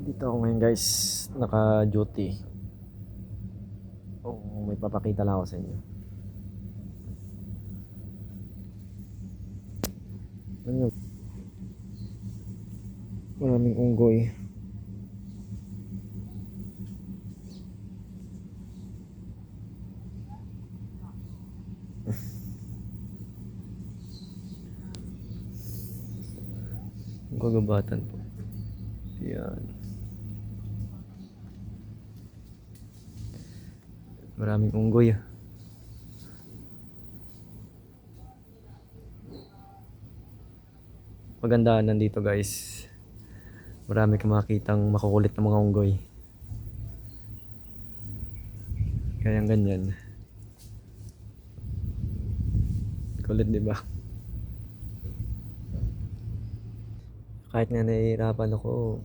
Dito ako ngayon guys, naka-duty. Oh, may papakita lang ako sa inyo. Ano, maraming unggoy. Gagabatan po. Yan. Maraming unggoy. Magandaan nandito guys. Marami kang makitang makukulit na mga unggoy. Kaya ganyan. Kulit, di ba? Kahit nga nahihirapan ako,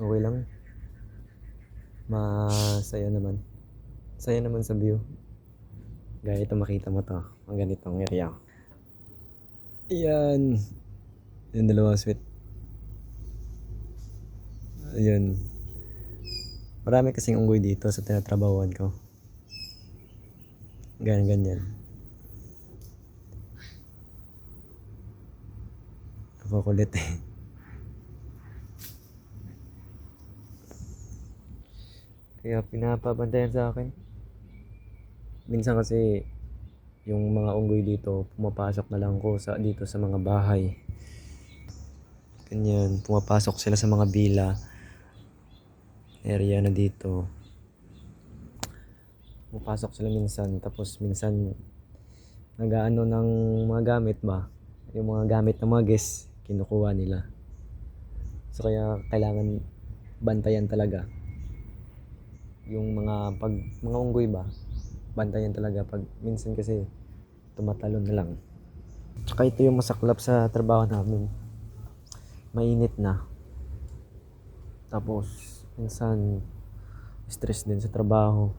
okay lang. Masaya naman. Saya naman sa view. Gaya ito, makita mo to. Ang ganitong area. Ayan. Yung dalawang sweet. Ayan. Marami kasing unggoy dito sa tinatrabahuan ko. Ganyan. Nakukulit eh. Kaya pinapabantayan sa akin. Minsan kasi yung mga unggoy dito, pumapasok na lang ko dito sa mga bahay. Ganyan, pumapasok sila sa mga villa area na dito. Pumapasok sila minsan, tapos minsan nag-aano ng mga gamit ba? Yung mga gamit ng mga guests, kinukuha nila. So kaya kailangan bantayan talaga. Yung mga unggoy ba, bantayan talaga pag minsan kasi tumatalon na lang. Tsaka ito yung masaklap sa trabaho namin. Mainit na. Tapos minsan stress din sa trabaho.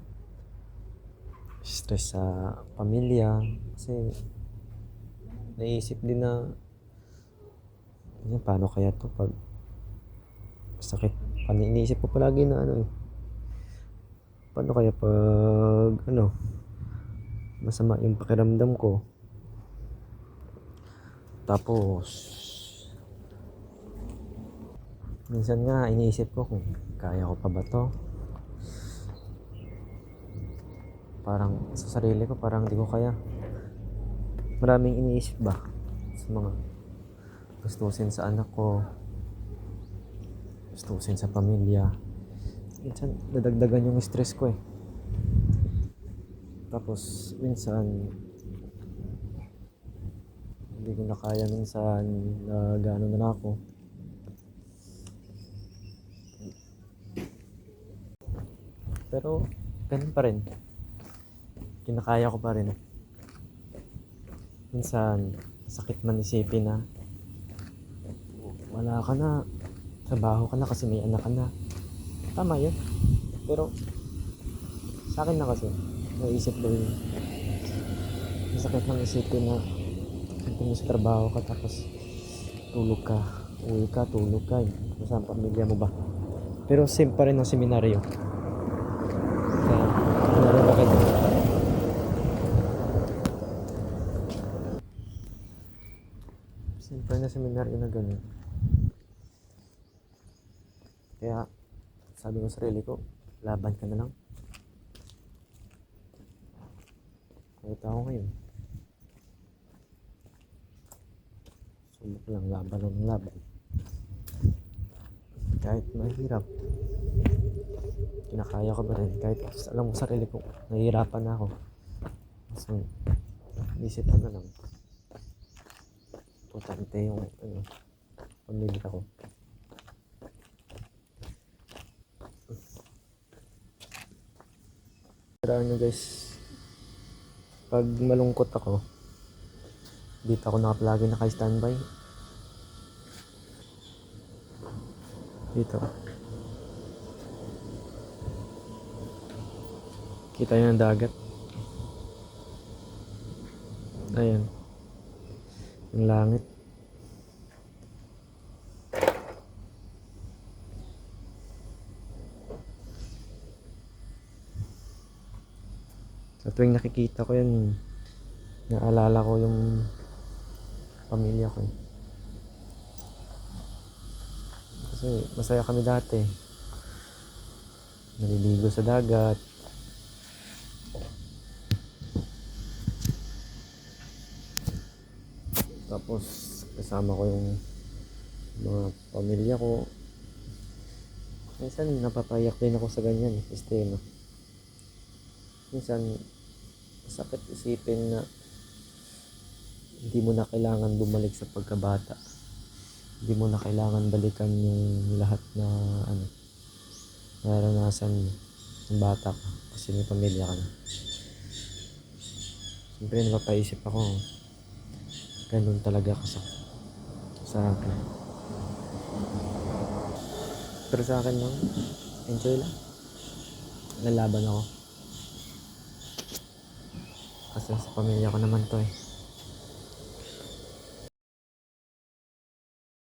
Stress sa pamilya kasi naisip din na paano kaya to pag sakit. Iniisip ko palagi na paano kaya pag masama yung pakiramdam ko. Tapos minsan nga iniisip ko kung kaya ko pa ba to. Parang sa sarili ko parang hindi ko kaya. Maraming iniisip ba sa mga gustusin sa anak ko, gustusin sa pamilya. Minsan dadagdagan yung stress ko eh. Tapos minsan hindi ko na kaya, minsan na gano'n na ako. Pero ganun pa rin, kinakaya ko pa rin. Minsan sakit man isipin na wala ka na, trabaho ka na kasi may anak ka na. Tama yun, pero sa akin na kasi naisip ko yun. Masakit lang isipin na kung sa trabaho ka tapos tulog ka, uwi ka, tulog ka, tapos ang pamilya mo ba. Pero same pa rin ang seminaryo. Kaya ano bakit same pa rin ang seminaryo na ganun. Kaya sabi ko sa sarili ko, laban ka na lang. Kahit ako ngayon, subok lang, laban. Kahit mahirap, kinakaya ko pa rin. Kahit alam mo sarili ko, nahihirapan na ako. So, isip ko na lang. Importante yung pamilya ko. Pero guys, pag malungkot ako, dito ako palagi naka-standby. Dito. Kita yun ang dagat. Ayan. Yung langit. Sa tuwing nakikita ko yun, naalala ko yung pamilya ko. Kasi masaya kami dati. Naliligo sa dagat. Tapos kasama ko yung mga pamilya ko. Minsan napapayak din ako sa ganyan sistema. Minsan sakit isipin na hindi mo na kailangan bumalik sa pagkabata. Hindi mo na kailangan balikan yung lahat na naranasan mo ng bata ka kasi may pamilya ka na. Siyempre napapaisip ako, ganun talaga kasi sa akin. Pero sa akin lang, enjoy lang. Lalaban ako. Kasi sa pamilya ko naman to eh.